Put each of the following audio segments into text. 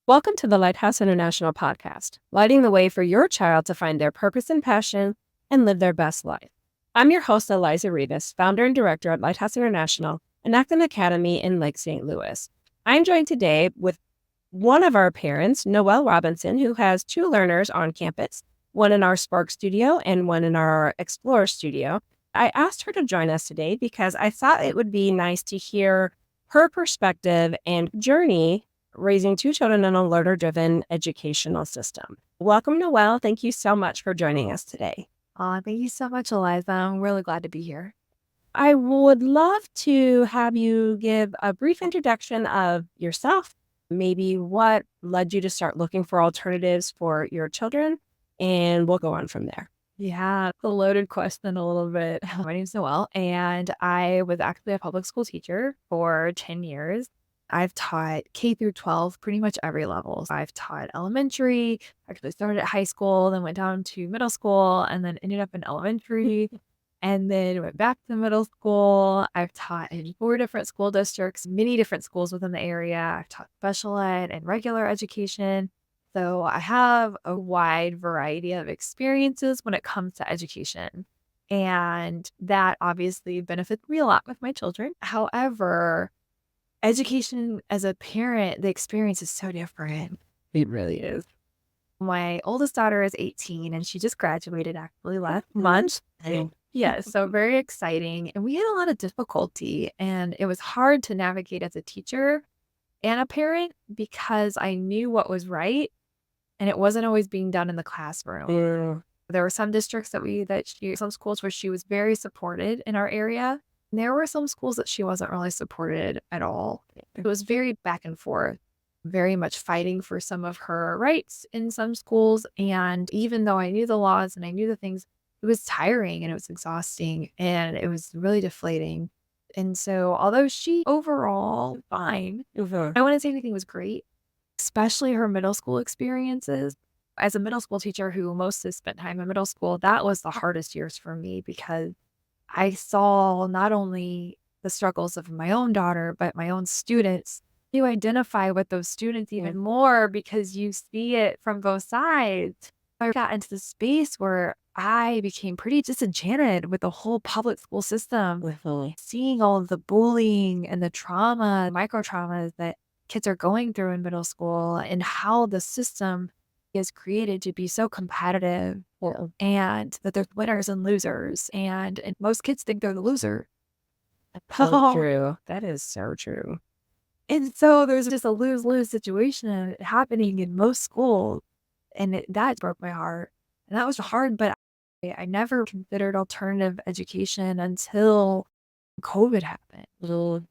Welcome to the Lighthouse International Podcast, lighting the way for your child to find their purpose and passion and live their best life. I'm your host, Eliza Rivas, founder and director at Lighthouse International Acton Academy in Lake St. Louis. I'm joined today with one of our parents, Noelle Robinson, who has two learners on campus, one in our Spark studio and one in our Explorer studio. I asked her to join us today because I thought it would be nice to hear her perspective and journey raising two children in a learner-driven educational system. Welcome, Noelle. Thank you so much for joining us today. Thank you so much, Eliza. I'm really glad to be here. I would love to have you give a brief introduction of yourself, maybe what led you to start looking for alternatives for your children, and we'll go on from there. Yeah, it's a loaded question a little bit. My name's Noelle, and I was actually a public school teacher for 10 years. I've taught K through 12, pretty much every level. I've taught elementary, actually started at high school, then went down to middle school, and then ended up in elementary, and then went back to middle school. I've taught in 4 different school districts, many different schools within the area. I've taught special ed and regular education. So I have a wide variety of experiences when it comes to education. And that obviously benefits me a lot with my children. However, education as a parent, the experience is so different. It really is. My oldest daughter is 18 and she just graduated actually last month. Yeah, so very exciting. And we had a lot of difficulty and it was hard to navigate as a teacher and a parent because I knew what was right and it wasn't always being done in the classroom. There were some districts some schools where she was very supported in our area. And there were some schools that she wasn't really supported at all. It was very back and forth, very much fighting for some of her rights in some schools. And even though I knew the laws and I knew the things, it was tiring and it was exhausting and it was really deflating. And so although she overall fine, I don't want to say anything was great, especially her middle school experiences. As a middle school teacher who mostly spent time in middle school, that was the hardest years for me because I saw not only the struggles of my own daughter, but my own students. You identify with those students even more because you see it from both sides. I got into the space where I became pretty disenchanted with the whole public school system, seeing all of the bullying and the trauma, micro traumas that kids are going through in middle school and how the system is created to be so competitive and that there's winners and losers and most kids think they're the loser. So true. That is so true. And so there's just a lose-lose situation happening in most schools and that broke my heart. And that was hard, but I never considered alternative education until COVID happened.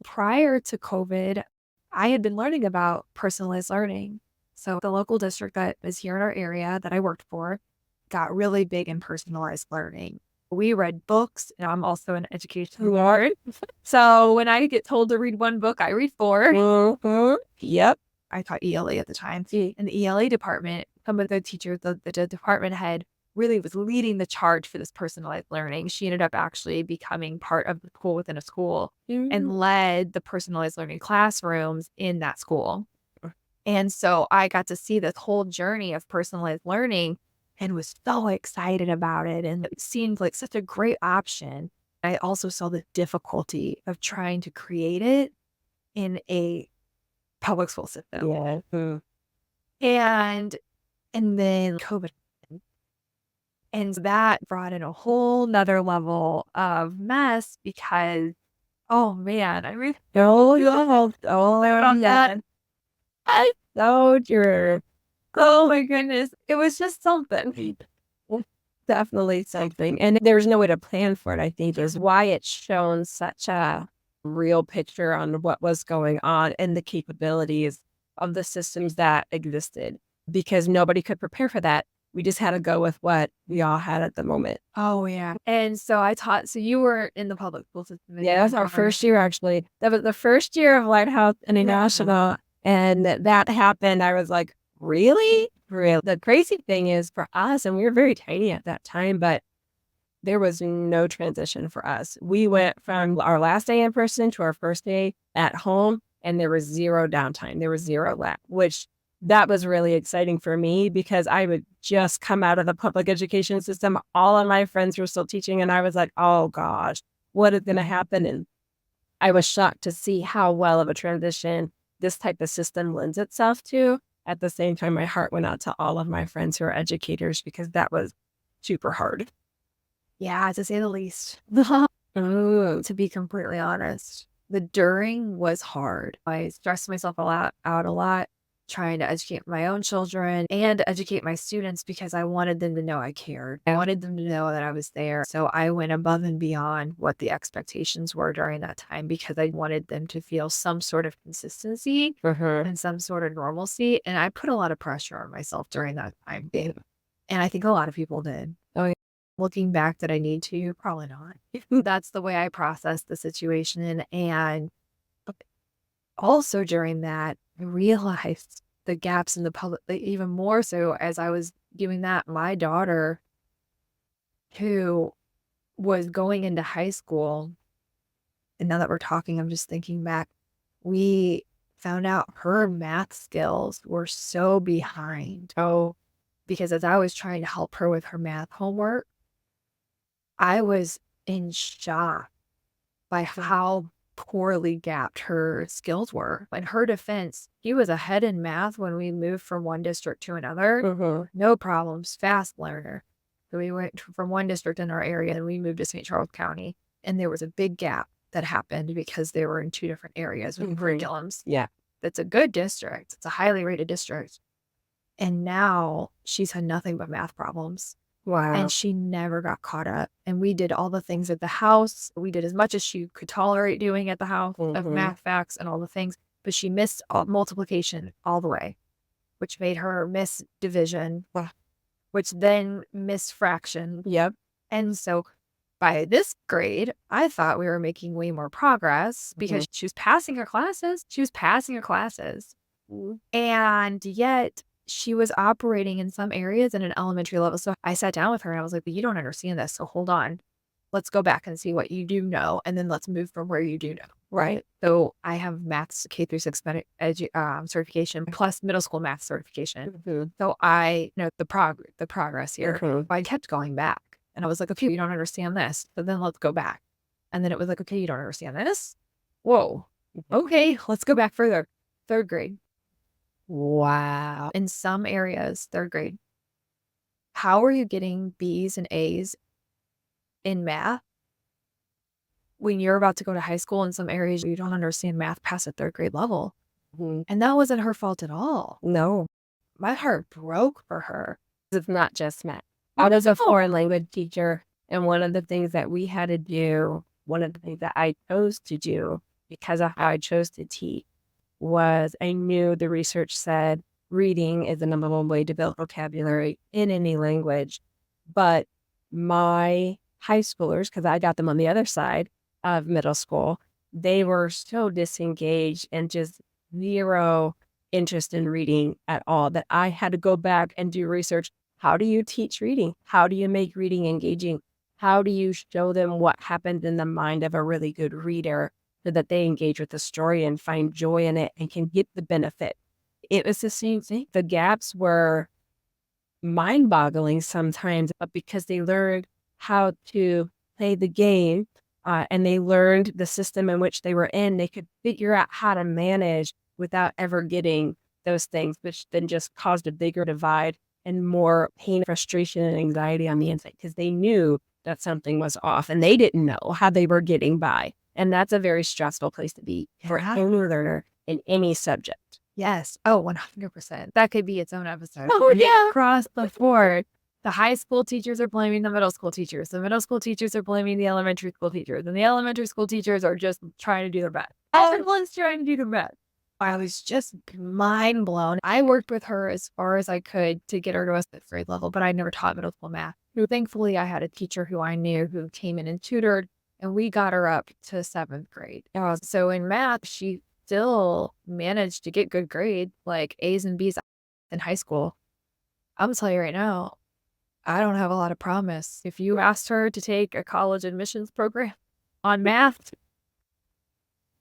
Prior to COVID, I had been learning about personalized learning. So the local district that is here in our area that I worked for got really big in personalized learning. We read books, and I'm also an education nerd. So when I get told to read one book, I read 4. Yep. I taught ELA at the time. In the ELA department, some of the teachers, the department head, really was leading the charge for this personalized learning. She ended up actually becoming part of the school within a school and led the personalized learning classrooms in that school. And so I got to see this whole journey of personalized learning and was so excited about it. And it seemed like such a great option. I also saw the difficulty of trying to create it in a public school system. Yeah. And then COVID happened. And that brought in a whole nother level of mess because, oh man, I really so true. Oh my goodness. It was just something. Definitely something. And there's no way to plan for it, I think, is why it's shown such a real picture on what was going on and the capabilities of the systems that existed, because nobody could prepare for that. We just had to go with what we all had at the moment. Oh, yeah. And so I taught, so you were in the public school system. Yeah, that was our first year, actually. That was the first year of Lighthouse International. And that happened. I was like, really? Really? The crazy thing is for us, and we were very tiny at that time, but there was no transition for us. We went from our last day in person to our first day at home, and there was zero downtime. There was zero lag, which that was really exciting for me because I would just come out of the public education system. All of my friends were still teaching, and I was like, oh gosh, what is going to happen? And I was shocked to see how well of a transition this type of system lends itself to. At the same time, my heart went out to all of my friends who are educators because that was super hard. Yeah, to say the least. Oh, To be completely honest, the during was hard. I stressed myself out a lot trying to educate my own children and educate my students because I wanted them to know I cared. I wanted them to know that I was there. So I went above and beyond what the expectations were during that time because I wanted them to feel some sort of consistency and some sort of normalcy. And I put a lot of pressure on myself during that time. And I think a lot of people did. Oh, yeah. Looking back, did I need to? Probably not. That's the way I processed the situation. And also during that, I realized the gaps in the public, even more so as I was doing that. My daughter, who was going into high school, and now that we're talking, I'm just thinking back, we found out her math skills were so behind. Oh, because as I was trying to help her with her math homework, I was in shock by how poorly gapped her skills were. In her defense, he was ahead in math when we moved from one district to another. No problems, fast learner. So we went from one district in our area and we moved to St. Charles County. And there was a big gap that happened because they were in two different areas with curriculums. Yeah. That's a good district. It's a highly rated district. And now she's had nothing but math problems. Wow. And she never got caught up. And we did all the things at the house. We did as much as she could tolerate doing at the house of math facts and all the things. But she missed multiplication all the way, which made her miss division, which then missed fraction. Yep. And so by this grade, I thought we were making way more progress because she was passing her classes. And yet she was operating in some areas at an elementary level. So I sat down with her and I was like, but you don't understand this. So hold on. Let's go back and see what you do know. And then let's move from where you do know. Right. So I have maths K through 6 certification plus middle school math certification. So I know the progress here. But I kept going back. And I was like, okay, you don't understand this. But then let's go back. And then it was like, okay, you don't understand this. Whoa. Okay, let's go back further. 3rd grade. Wow. In some areas, 3rd grade. How are you getting B's and A's in math when you're about to go to high school? In some areas, you don't understand math past a 3rd grade level. And that wasn't her fault at all. No. My heart broke for her. It's not just math. I was a foreign language teacher, and one of the things that we had to do, one of the things that I chose to do because of how I chose to teach, was I knew the research said reading is the number one way to build vocabulary in any language. But my high schoolers, because I got them on the other side of middle school, they were so disengaged and just zero interest in reading at all that I had to go back and do research. How do you teach reading? How do you make reading engaging? How do you show them what happens in the mind of a really good reader so that they engage with the story and find joy in it and can get the benefit? It was the same thing. The gaps were mind-boggling sometimes, but because they learned how to play the game and they learned the system in which they were in, they could figure out how to manage without ever getting those things, which then just caused a bigger divide and more pain, frustration, and anxiety on the inside because they knew that something was off and they didn't know how they were getting by. And that's a very stressful place to be for any learner in any subject. Yes. Oh, 100%. That could be its own episode. Oh, yeah. Across the board. The high school teachers are blaming the middle school teachers. The middle school teachers are blaming the elementary school teachers. And the elementary school teachers are just trying to do their best. Everyone's trying to do their best. I was just mind blown. I worked with her as far as I could to get her to a 6th grade level, but I never taught middle school math. Thankfully, I had a teacher who I knew who came in and tutored, and we got her up to 7th grade. So in math, she still managed to get good grades, like A's and B's in high school. I'm going to tell you right now, I don't have a lot of promise. If you asked her to take a college admissions program on math,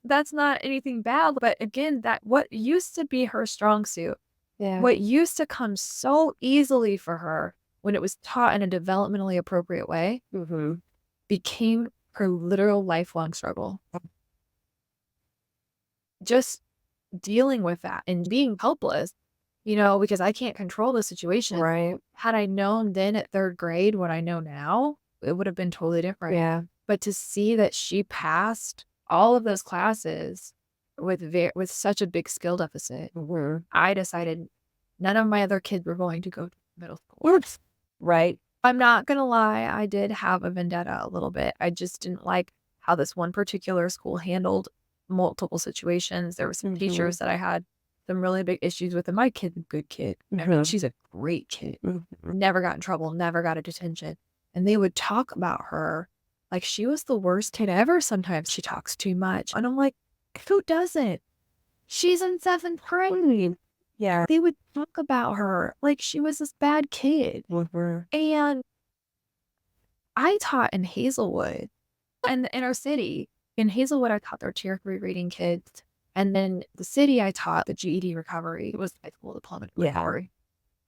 that's not anything bad. But again, that what used to be her strong suit Yeah. What used to come so easily for her when it was taught in a developmentally appropriate way became her literal lifelong struggle. Just dealing with that and being helpless, because I can't control the situation. Right. Had I known then at 3rd grade what I know now, it would have been totally different. Yeah. But to see that she passed all of those classes with such a big skill deficit, I decided none of my other kids were going to go to middle school. Right. I'm not going to lie. I did have a vendetta a little bit. I just didn't like how this one particular school handled multiple situations. There were some teachers that I had some really big issues with, and my kid's a good kid. I mean, she's a great kid. Never got in trouble, never got a detention. And they would talk about her like she was the worst kid ever. Sometimes she talks too much. And I'm like, who doesn't? She's in 7th grade. Yeah. They would talk about her like she was this bad kid. And I taught in Hazelwood and in our city. In Hazelwood, I taught their Tier 3 reading kids. And then the city, I taught the GED recovery. It was high school diploma recovery.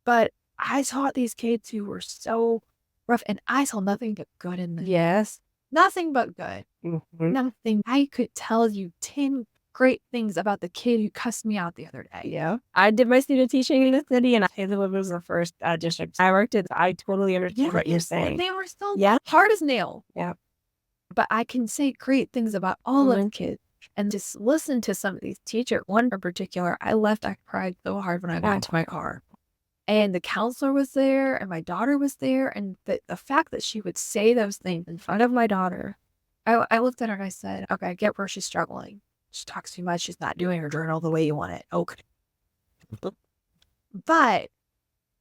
But I taught these kids who were so rough, and I saw nothing but good in them. Yes. Nothing but good. Nothing. I could tell you 10 great things about the kid who cussed me out the other day. Yeah. I did my student teaching in the city, and Hazelwood was the first district I worked in. I totally understand what you're saying. They were so Yeah. hard as nail. Yeah. But I can say great things about all of the kids. And just listen to some of these teachers. One in particular, I cried so hard when I got into my car. And the counselor was there, and my daughter was there. And the fact that she would say those things in front of my daughter, I looked at her and I said, okay, I get where she's struggling. She talks too much. She's not doing her journal the way you want it. Okay. But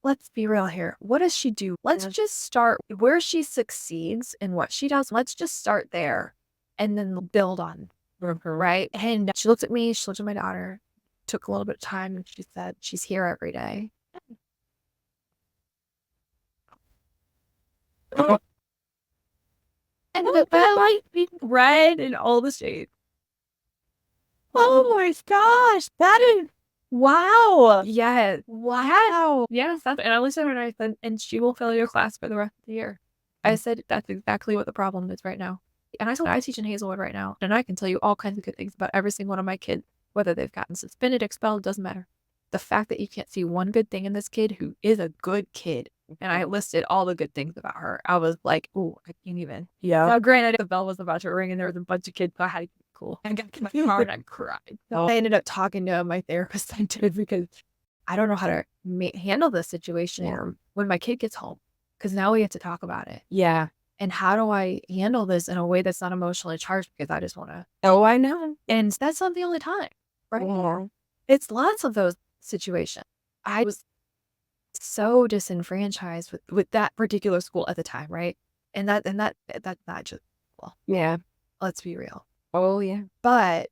let's be real here. What does she do? Let's just start where she succeeds in what she does. Let's just start there and then build on her, right? And she looked at me. She looked at my daughter. Took a little bit of time, and she said, she's here every day. And the light being red in all the shades. Oh my gosh, that is wow. Yeah. Wow. Yes. And I looked at her and I said, and she will fail your class for the rest of the year. I said, that's exactly what the problem is right now. And I told her, I teach in Hazelwood right now, and I can tell you all kinds of good things about every single one of my kids, whether they've gotten suspended, expelled, doesn't matter. The fact that you can't see one good thing in this kid who is a good kid. And I listed all the good things about her. I was like, oh, I can't even. Yeah. Now, granted, the bell was about to ring and there was a bunch of kids, so I had to be cool. I got to my car and I cried. So I ended up talking to my therapist I did, because I don't know how to handle this situation when my kid gets home, because now we have to talk about it. Yeah. And how do I handle this in a way that's not emotionally charged, because I just want to. Oh, I know. And that's not the only time, right? Yeah. It's lots of those situations. I was so disenfranchised with that particular school at the time, right? And that's not just, well, Yeah. let's be real. Oh, yeah. But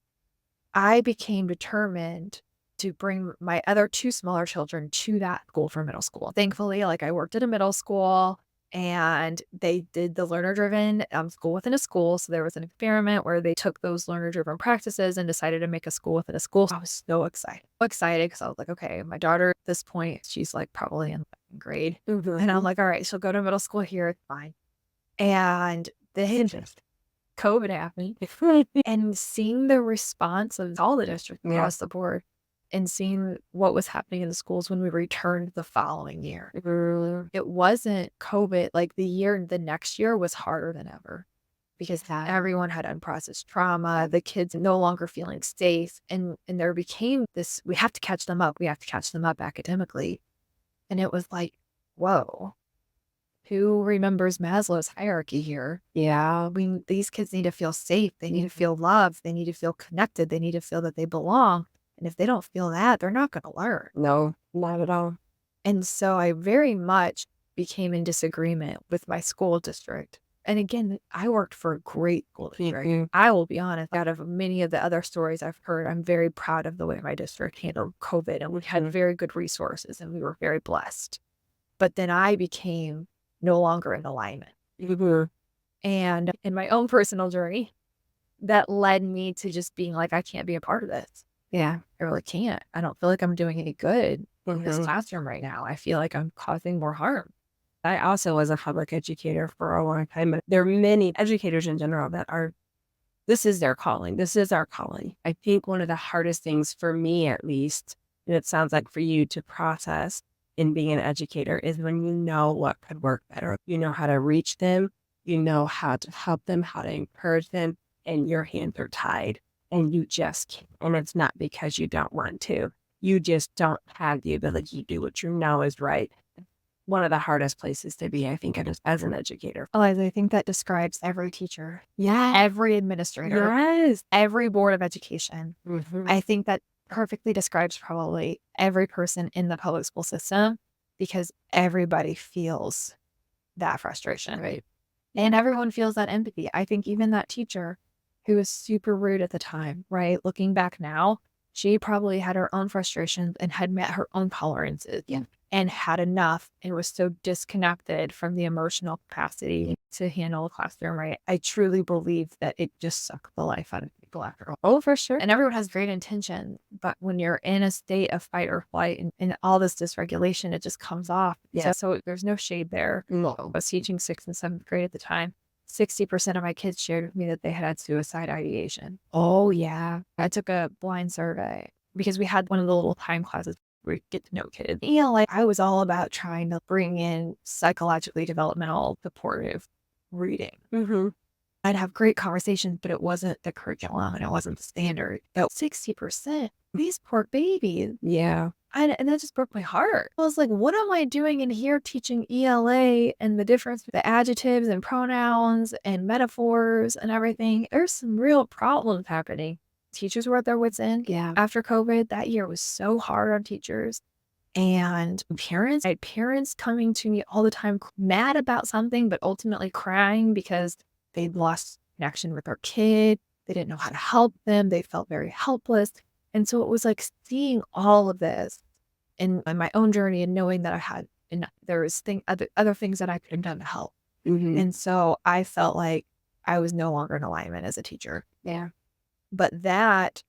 I became determined to bring my other 2 smaller children to that school for middle school. Thankfully, I worked at a middle school, and they did the learner-driven school within a school. So there was an experiment where they took those learner-driven practices and decided to make a school within a school. I was so excited. Because I was like, okay, my daughter at this point, she's probably in 2nd grade. And I'm like, all right, she'll go to middle school here. It's fine. And then COVID happened. And seeing the response of all the districts across the board, and seeing what was happening in the schools when we returned the following year. It wasn't COVID. The next year was harder than ever, because everyone had unprocessed trauma, the kids no longer feeling safe. And there became this, we have to catch them up. We have to catch them up academically. And it was like, whoa, who remembers Maslow's hierarchy here? Yeah. These kids need to feel safe. They need to feel loved. They need to feel connected. They need to feel that they belong. And if they don't feel that, they're not going to learn. No, not at all. And so I very much became in disagreement with my school district. And again, I worked for a great school district. I will be honest, out of many of the other stories I've heard, I'm very proud of the way my district handled COVID. And we had very good resources, and we were very blessed. But then I became no longer in alignment. And in my own personal journey, that led me to just being like, I can't be a part of this. Yeah. I really can't. I don't feel like I'm doing any good. in this classroom right now. I feel like I'm causing more harm. I also was a public educator for a long time, but there are many educators in general that this is their calling. This is our calling. I think one of the hardest things for me, at least, and it sounds like for you to process in being an educator, is when you know what could work better. You know how to reach them. You know how to help them, how to encourage them, and your hands are tied. And you just can't. And it's not because you don't want to. You just don't have the ability to do what you know is right. One of the hardest places to be, I think, as an educator. Eliza, I think that describes every teacher, Yeah. every administrator, Yes. every board of education. Mm-hmm. I think that perfectly describes probably every person in the public school system, because everybody feels that frustration. Right. And everyone feels that empathy. I think even that teacher who was super rude at the time, right? Looking back now, she probably had her own frustrations and had met her own tolerances. Yeah. And had enough and was so disconnected from the emotional capacity to handle a classroom, right? I truly believe that it just sucked the life out of people after all. Oh, for sure. And everyone has great intention, but when you're in a state of fight or flight and all this dysregulation, it just comes off. Yeah. So there's no shade there. No. I was teaching 6th and 7th grade at the time. 60% of my kids shared with me that they had suicide ideation. Oh, yeah. I took a blind survey because we had one of the little time classes where we get to know kids. Like I was all about trying to bring in psychologically developmental supportive reading. Mm-hmm. I'd have great conversations, but it wasn't the curriculum and it wasn't the standard. So 60%, these poor babies. Yeah. And that just broke my heart. I was like, what am I doing in here teaching ELA and the difference with the adjectives and pronouns and metaphors and everything? There's some real problems happening. Teachers were at their wits' end. Yeah. After COVID, that year was so hard on teachers. And parents, I had parents coming to me all the time, mad about something, but ultimately crying because they'd lost connection with their kid. They didn't know how to help them. They felt very helpless. And so it was like seeing all of this in my own journey and knowing that I had, and there was other things that I could have done to help. Mm-hmm. And so I felt like I was no longer in alignment as a teacher. Yeah. But that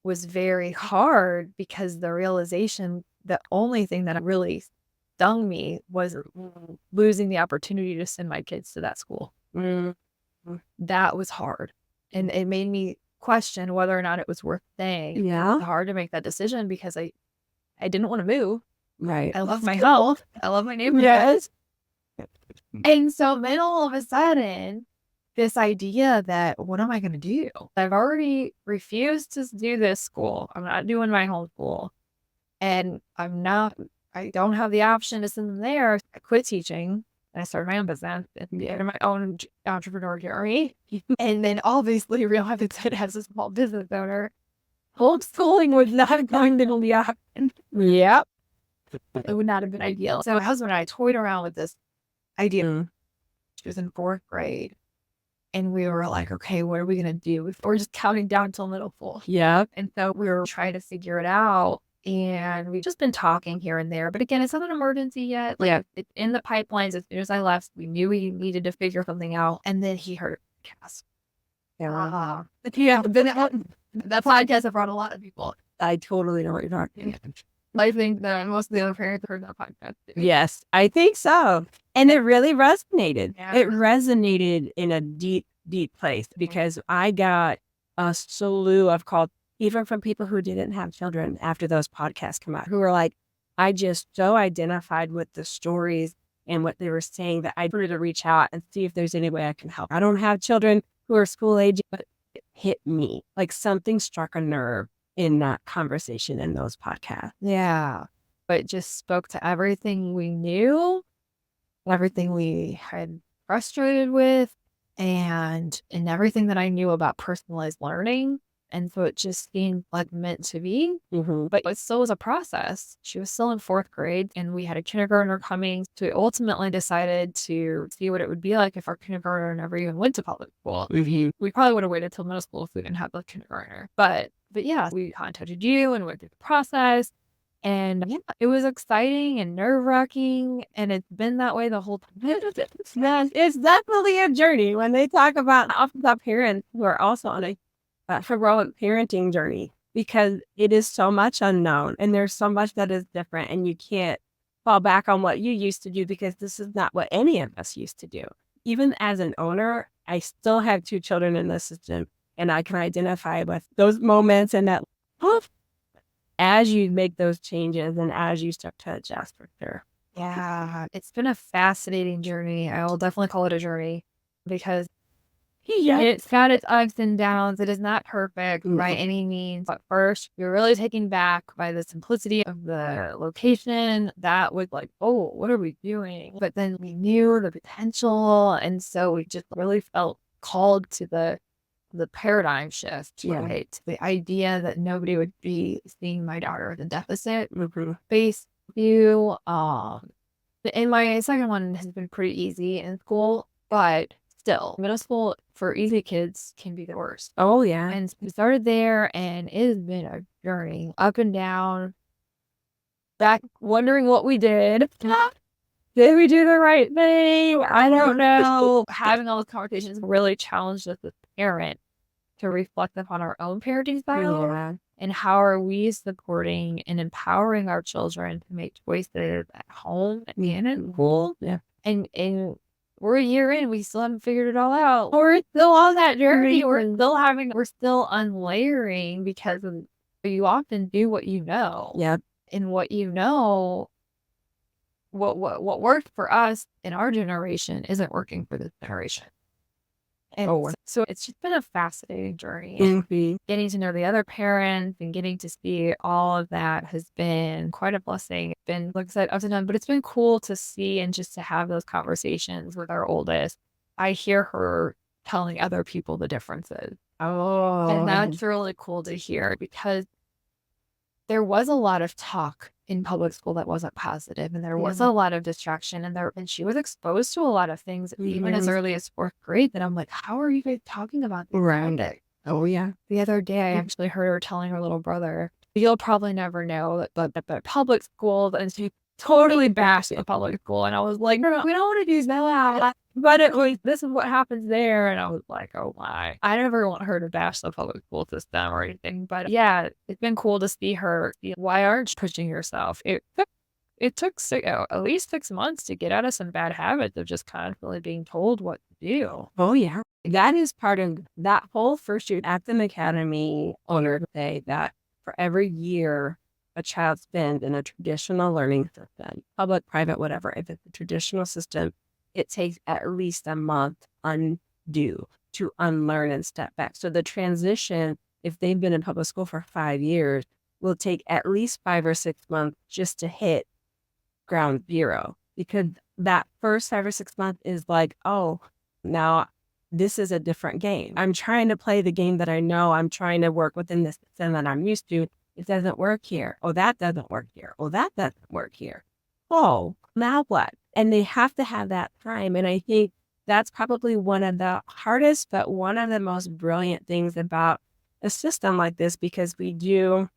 was very hard because the realization, the only thing that really stung me was losing the opportunity to send my kids to that school. Mm-hmm. That was hard. And it made me question whether or not it was worth staying. Yeah. It was hard to make that decision because I didn't want to move. Right. I love my health. I love my neighborhood. Yes. And so then all of a sudden, this idea that, what am I going to do? I've already refused to do this school. I'm not doing my home school. And I don't have the option to send them there. I quit teaching and I started my own business and my own entrepreneur journey. And then obviously realized that as a small business owner, homeschooling was not going to be option. Yep. It would not have been ideal. So my husband and I toyed around with this idea. Mm. She was in 4th grade. And we were like, okay, what are we going to do? We're just counting down till middle school. Yeah. And so we were trying to figure it out. And we've just been talking here and there. But again, it's not an emergency yet. Like, it's in the pipelines. As soon as I left, we knew we needed to figure something out. And then he heard a podcast. Yeah. That podcast has brought a lot of people. I totally know what you're talking about. I think that most of the other parents heard that podcast too. Yes, I think so. And it really resonated. Yeah. It resonated in a deep, deep place because I got a slew of calls, even from people who didn't have children after those podcasts come out, who were like, I just so identified with the stories and what they were saying that I wanted to reach out and see if there's any way I can help. I don't have children who are school age, but it hit me like something struck a nerve in that conversation in those podcasts. Yeah. But it just spoke to everything we knew, everything we had frustrated with, and everything that I knew about personalized learning. And so it just seemed like meant to be. Mm-hmm. But it still was a process. She was still in 4th grade and we had a kindergartner coming. So we ultimately decided to see what it would be like if our kindergartner never even went to public school. Mm-hmm. We probably would have waited till middle school if we didn't have the kindergartner. But yeah, we contacted you and went through the process. And yeah, it was exciting and nerve-wracking. And it's been that way the whole time. It's definitely a journey. When they talk about parents who are also on a heroic parenting journey, because it is so much unknown and there's so much that is different, and you can't fall back on what you used to do because this is not what any of us used to do. Even as an owner, I still have 2 children in the system, and I can identify with those moments and that as you make those changes and as you start to adjust, for sure. Yeah, it's been a fascinating journey. I will definitely call it a journey because it's got its ups and downs. It is not perfect by any means. But first, we were really taken back by the simplicity of the location. That was like, oh, what are we doing? But then we knew the potential. And so we just really felt called to the paradigm shift, right? The idea that nobody would be seeing my daughter as a deficit-based view. And my second one has been pretty easy in school, but still, middle school for easy kids can be the worst. Oh, yeah. And we started there, and it has been a journey, up and down, back wondering what we did. Did we do the right thing? I don't know. Having all those conversations really challenged us as a parent to reflect upon our own parenting style and how are we supporting and empowering our children to make choices at home and at school. And we're a year in, we still haven't figured it all out. We're still on that journey. We're still unlayering because you often do what you know. And what you know, what worked for us in our generation isn't working for this generation. And so it's just been a fascinating journey. Getting to know the other parents and getting to see all of that has been quite a blessing. It's been, like I said, ups and downs, but it's been cool to see and just to have those conversations with our oldest. I hear her telling other people the differences. And that's really cool to hear because there was a lot of talk in public school that wasn't positive, and there was a lot of distraction, and she was exposed to a lot of things even as early as 4th grade that I'm like, how are you guys talking about this topic? The other day I actually heard her telling her little brother, you'll probably never know but public school, and she totally bashed the public school, and I was like, no, we don't want to do that. But this is what happens there. And I was like, oh my. I never want her to bash the public school system or anything. But yeah, it's been cool to see her. Why aren't you pushing yourself? It took at least 6 months to get out of some bad habits of just constantly being told what to do. That is part of that whole first year Acton Academy owner say that for every year a child spends in a traditional learning system, public, private, whatever, if it's a traditional system, it takes at least a month to unlearn and step back. So the transition, if they've been in public school for 5 years, will take at least 5 or 6 months just to hit ground zero, because that first 5 or 6 months is like, oh, now this is a different game. I'm trying to play the game that I know. I'm trying to work within the system that I'm used to. It doesn't work here. Oh, that doesn't work here. Oh, that doesn't work here. Oh, now what? And they have to have that time. And I think that's probably one of the hardest, but one of the most brilliant things about a system like this, because we do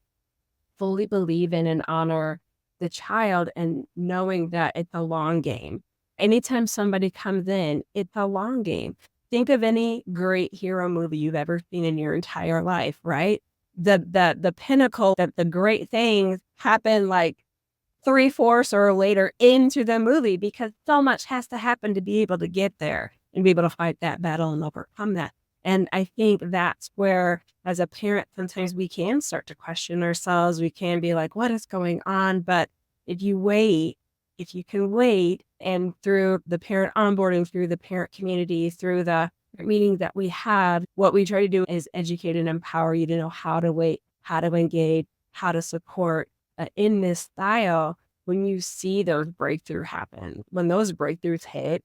fully believe in and honor the child and knowing that it's a long game. Anytime somebody comes in, it's a long game. Think of any great hero movie you've ever seen in your entire life, right? The pinnacle, that the great things happen like 3/4 or later into the movie, because so much has to happen to be able to get there and be able to fight that battle and overcome that. And I think that's where, as a parent, sometimes we can start to question ourselves. We can be like, what is going on? But if you can wait, and through the parent onboarding, through the parent community, through the meetings that we have, what we try to do is educate and empower you to know how to wait, how to engage, how to support in this style. When you see those breakthroughs happen, when those breakthroughs hit,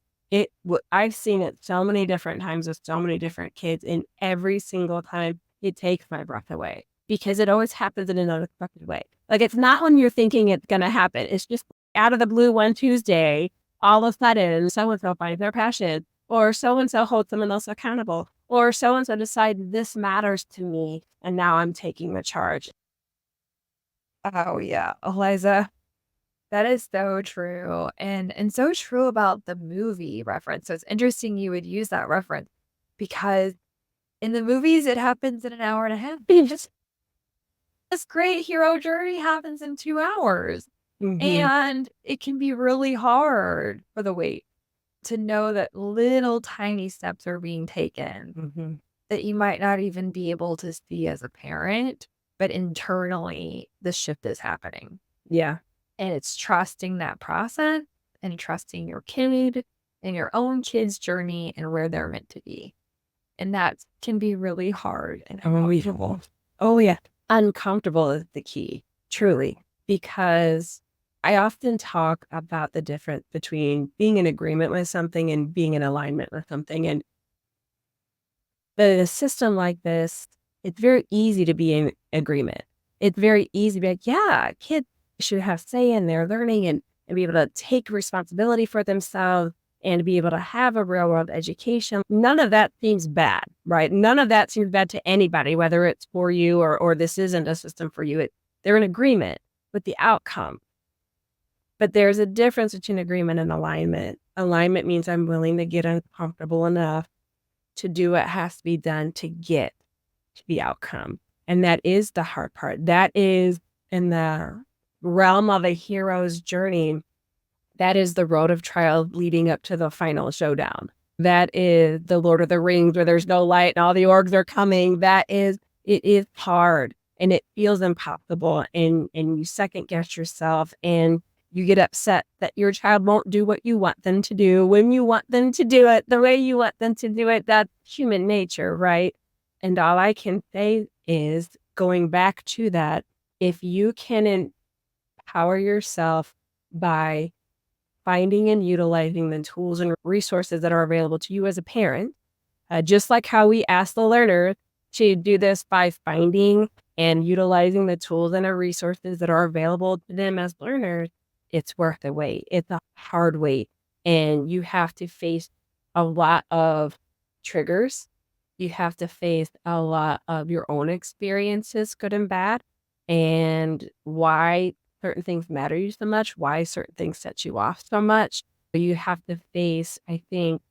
I've seen it so many different times with so many different kids, and every single time it takes my breath away, because it always happens in an unexpected way. Like, it's not when you're thinking it's going to happen. It's just out of the blue one Tuesday, all of a sudden, so-and-so finds their passion, or so-and-so holds someone else accountable, or so-and-so decides this matters to me, and now I'm taking the charge. Oh, yeah, Eliza, that is so true. And so true about the movie reference. So it's interesting you would use that reference, because in the movies, it happens in an hour and a half. this great hero journey happens in 2 hours. Mm-hmm. And it can be really hard for the weight to know that little tiny steps are being taken Mm-hmm. that you might not even be able to see as a parent, but internally the shift is happening. Yeah. And it's trusting that process and trusting your kid and your own kid's journey and where they're meant to be. And that can be really hard and uncomfortable. Oh, yeah. Uncomfortable is the key, truly, because I often talk about the difference between being in agreement with something and being in alignment with something. And the system like this, it's very easy to be in agreement. It's very easy to be like, yeah, kids should have say in their learning and be able to take responsibility for themselves and be able to have a real world education. None of that seems bad, right? None of that seems bad to anybody, whether it's for you or this isn't a system for you. They're in agreement with the outcome. But there's a difference between agreement and alignment. Alignment means I'm willing to get uncomfortable enough to do what has to be done to get to the outcome. And that is the hard part. That is in the realm of a hero's journey. That is the road of trial leading up to the final showdown. That is the Lord of the Rings where there's no light and all the orcs are coming. It is hard and it feels impossible. And you second guess yourself and you get upset that your child won't do what you want them to do when you want them to do it the way you want them to do it. That's human nature, right? And all I can say is going back to that, if you can empower yourself by finding and utilizing the tools and resources that are available to you as a parent, just like how we ask the learner to do this by finding and utilizing the tools and the resources that are available to them as learners, it's worth the wait. It's a hard wait. And you have to face a lot of triggers. You have to face a lot of your own experiences, good and bad, and why certain things matter to you so much, why certain things set you off so much. You have to face, I think,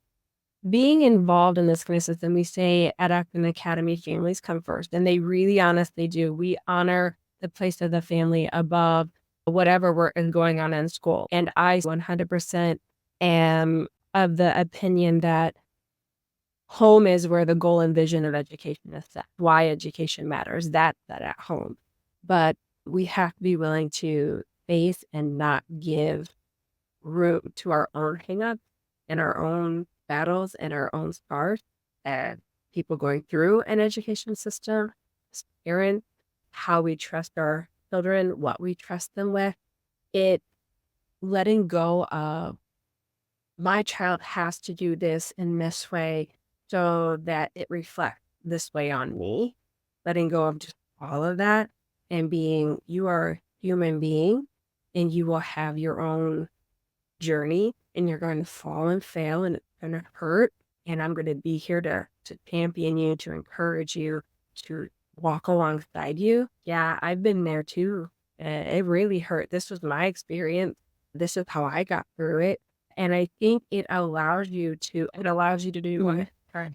being involved in this kind of system. We say at Acton Academy, families come first, and they really honestly do. We honor the place of the family above whatever work is going on in school. And I 100% am of the opinion that home is where the goal and vision of education is set. Why education matters, that's set at home. But we have to be willing to face and not give room to our own hangups and our own battles and our own scars as people going through an education system, as parents, how we trust our children, what we trust them with. It letting go of my child has to do this in this way so that it reflects this way on me. Letting go of just all of that and being, you are a human being and you will have your own journey and you're going to fall and fail and it's going to hurt. And I'm going to be here to champion you, to encourage you, to walk alongside you. Yeah, I've been there too. It really hurt. This was my experience. This is how I got through it. And I think it allows you to do what?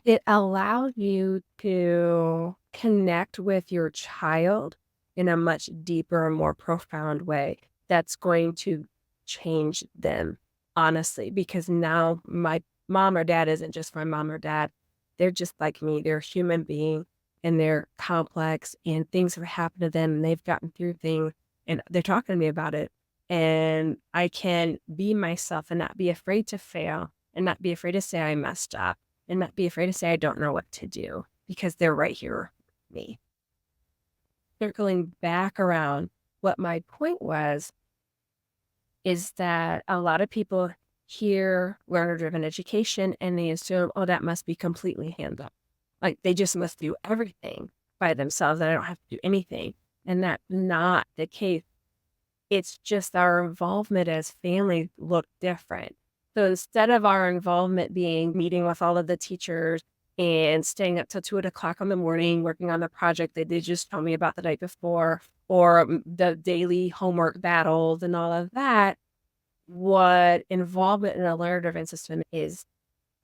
It allows you to connect with your child in a much deeper and more profound way that's going to change them, honestly, because now my mom or dad isn't just my mom or dad. They're just like me. They're a human being and they're complex and things have happened to them and they've gotten through things and they're talking to me about it. And I can be myself and not be afraid to fail and not be afraid to say I messed up and not be afraid to say I don't know what to do because they're right here with me. Circling back around, what my point was is that a lot of people hear learner-driven education and they assume, oh, that must be completely hands-on. Like they just must do everything by themselves and I don't have to do anything. And that's not the case. It's just our involvement as families look different. So instead of our involvement being meeting with all of the teachers and staying up till 2:00 in the morning, working on the project that they just told me about the night before, or the daily homework battles and all of that, what involvement in a learner-driven system is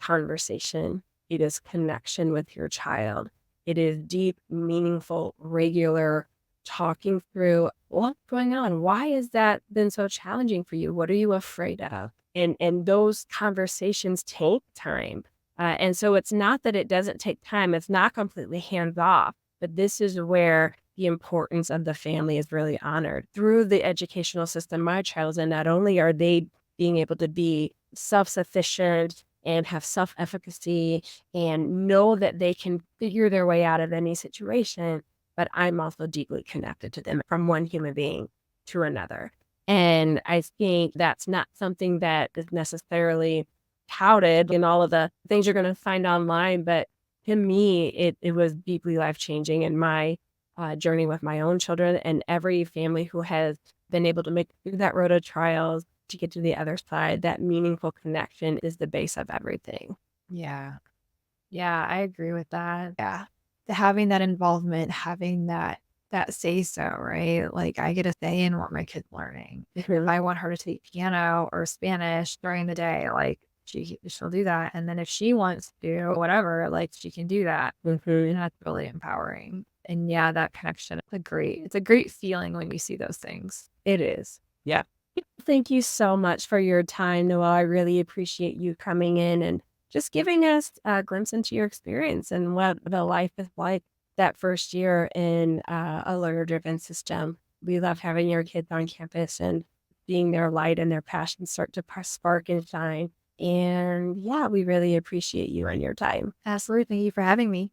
conversation. It is connection with your child. It is deep, meaningful, regular talking through what's going on. Why has that been so challenging for you? What are you afraid of? And those conversations take time. And so it's not that it doesn't take time. It's not completely hands off. But this is where the importance of the family is really honored. Through the educational system my child's in, not only are they being able to be self-sufficient and have self-efficacy and know that they can figure their way out of any situation, but I'm also deeply connected to them from one human being to another. And I think that's not something that is necessarily touted in all of the things you're going to find online. But to me, it was deeply life-changing in my journey with my own children, and every family who has been able to make it through that road of trials to get to the other side. That meaningful connection is the base of everything. Yeah. Yeah, I agree with that. Yeah. Having that involvement, having that say so, right? Like I get a say in what my kid's learning. If I want her to take piano or Spanish during the day, like she'll do that. And then if she wants to do whatever, like she can do that. And that's really empowering. And yeah, that connection, it's a great feeling when you see those things. It is. Yeah. Thank you so much for your time, Noelle. I really appreciate you coming in and just giving us a glimpse into your experience and what the life is like that first year in a learner-driven system. We love having your kids on campus and seeing their light and their passion start to spark and shine. And yeah, we really appreciate you and your time. Absolutely. Thank you for having me.